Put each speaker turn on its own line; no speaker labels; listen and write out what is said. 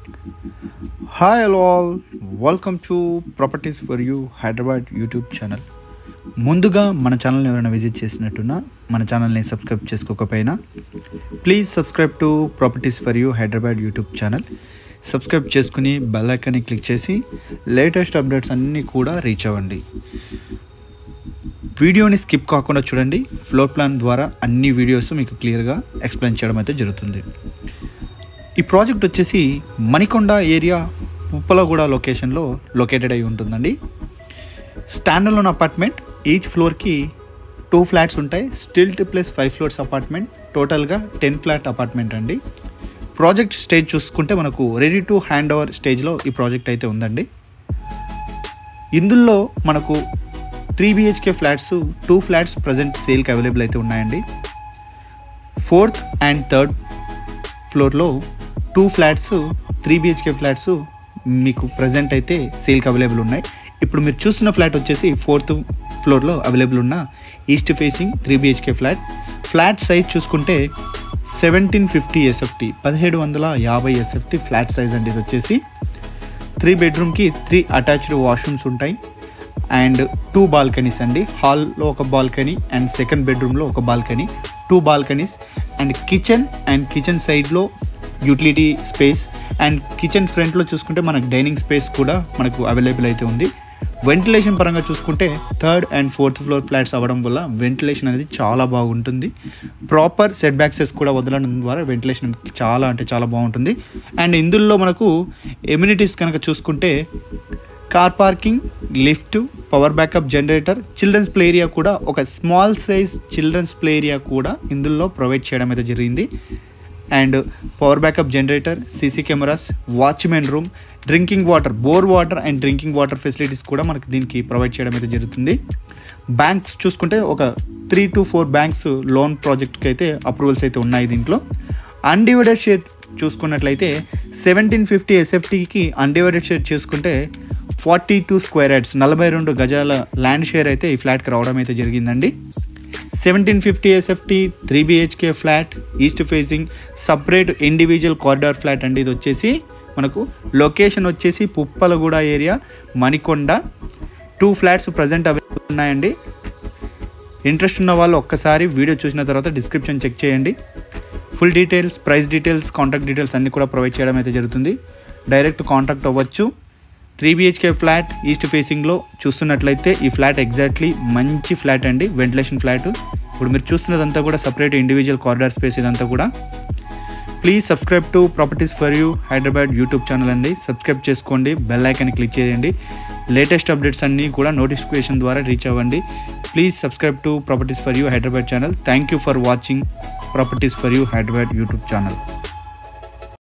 Hi hello all, welcome to Properties for You Hyderabad YouTube channel. ముందుగా మన ఛానల్ని ఎవరైనా విజిట్ చేసినట్టున్నా మన ఛానల్ని సబ్స్క్రైబ్ చేసుకోకపోయినా please subscribe to properties for you Hyderabad YouTube channel. Subscribe చేసుకుని బెల్ ఐకాన్ని క్లిక్ చేసి లేటెస్ట్ అప్డేట్స్ అన్నీ కూడా రీచ్ అవ్వండి. వీడియోని స్కిప్ కాకుండా చూడండి. ఫ్లోర్ ప్లాన్ ద్వారా అన్ని వీడియోస్ మీకు క్లియర్గా ఎక్స్ప్లెయిన్ చేయడం అయితే జరుగుతుంది. ఈ ప్రాజెక్ట్ వచ్చేసి మణికొండ ఏరియా ఉప్పలగూడ లొకేషన్లో లొకేటెడ్ అయి ఉంటుందండి. స్టాండర్లోన్ అపార్ట్మెంట్, ఈచ్ ఫ్లోర్కి 2 ఫ్లాట్స్ ఉంటాయి. స్టిల్ట్ ప్లస్ 5 ఫ్లోర్స్ అపార్ట్మెంట్, టోటల్గా 10 ఫ్లాట్ అపార్ట్మెంట్ అండి. ప్రాజెక్ట్ స్టేజ్ చూసుకుంటే మనకు రెడీ టు హ్యాండ్ ఓవర్ స్టేజ్లో ఈ ప్రాజెక్ట్ అయితే ఉందండి. ఇందులో మనకు 3 BHK ఫ్లాట్స్, 2 ఫ్లాట్స్ ప్రజెంట్ సేల్కి అవైలబుల్ అయితే ఉన్నాయండి. 4th and 3rd ఫ్లోర్లో 2 ఫ్లాట్స్ 3 BHK ఫ్లాట్స్ మీకు ప్రజెంట్ అయితే సేల్కి అవైలబుల్ ఉన్నాయి. ఇప్పుడు మీరు చూస్తున్న ఫ్లాట్ వచ్చేసి 4th ఫ్లోర్లో అవైలబుల్ ఉన్న east facing 3 BHK flat size చూసుకుంటే 1750 SFT 1750 SFT ఫ్లాట్ సైజ్ అండి. ఇది వచ్చేసి 3 బెడ్రూమ్కి 3 అటాచ్డ్ వాష్రూమ్స్ ఉంటాయి అండ్ 2 బాల్కనీస్ అండి. హాల్లో ఒక బాల్కనీ అండ్ సెకండ్ బెడ్రూమ్లో ఒక బాల్కనీ, 2 బాల్కనీస్ అండ్ కిచెన్ సైడ్లో యూటిలిటీ స్పేస్ అండ్ కిచెన్ ఫ్రంట్లో చూసుకుంటే మనకు డైనింగ్ స్పేస్ కూడా మనకు అవైలబుల్ అయితే ఉంది. వెంటిలేషన్ పరంగా చూసుకుంటే 3rd and 4th floor flats అవ్వడం వల్ల వెంటిలేషన్ అనేది చాలా బాగుంటుంది. ప్రాపర్ సెట్ బ్యాక్సెస్ కూడా వదలడం ద్వారా వెంటిలేషన్ చాలా అంటే చాలా బాగుంటుంది. అండ్ ఇందులో మనకు ఎమ్యూనిటీస్ కనుక చూసుకుంటే car parking, lift, power backup generator, children's play area కూడా ఒక small size children's play area కూడా ఇందులో ప్రొవైడ్ చేయడం అయితే జరిగింది. And power backup generator, CC cameras, watchman room, drinking water, bore water and drinking water facilities కూడా మనకు దీనికి ప్రొవైడ్ చేయడం అయితే జరుగుతుంది. బ్యాంక్స్ చూసుకుంటే ఒక 3 to 4 బ్యాంక్స్ లోన్ ప్రాజెక్ట్కి అయితే అప్రూవల్స్ అయితే ఉన్నాయి. దీంట్లో అన్డివైడెడ్ షేర్ చూసుకున్నట్లయితే 1750 SFTకి అన్డివైడెడ్ షేర్ చూసుకుంటే 42 స్క్వేర్ యార్డ్స్ 42 గజాల ల్యాండ్ షేర్ అయితే ఈ ఫ్లాట్కి రావడం అయితే జరిగిందండి. 1750 SFT 3 BHK flat, east facing separate individual corridor flat అండి. ఇది వచ్చేసి మనకు లొకేషన్ వచ్చేసి Puppalaguda area, Manikonda. 2 flats present available ఉన్నాయండి. ఇంట్రెస్ట్ ఉన్న వాళ్ళు ఒక్కసారి వీడియో చూసిన తర్వాత డిస్క్రిప్షన్ చెక్ చేయండి. Full details, price details, contact details అన్నీ కూడా ప్రొవైడ్ చేయడం అయితే జరుగుతుంది. డైరెక్ట్ కాంటాక్ట్ అవ్వచ్చు. 3 BHK ఫ్లాట్ ఈస్ట్ ఫేసింగ్లో చూస్తున్నట్లయితే ఈ ఫ్లాట్ ఎగ్జాక్ట్లీ మంచి ఫ్లాట్ అండి, వెంటిలేషన్ ఫ్లాట్. ఇప్పుడు మీరు చూస్తున్నదంతా కూడా సపరేట్ ఇండివిజువల్ కారిడార్ స్పేస్ ఇదంతా కూడా. Please subscribe to properties for you Hyderabad YouTube channel అండి. సబ్స్క్రైబ్ చేసుకోండి, బెల్ ఐకాన్ని క్లిక్ చేయండి. లేటెస్ట్ అప్డేట్స్ అన్నీ కూడా నోటిఫికేషన్ ద్వారా రీచ్ అవ్వండి. Please subscribe to properties for you Hyderabad channel. Thank you for watching properties for you Hyderabad YouTube channel.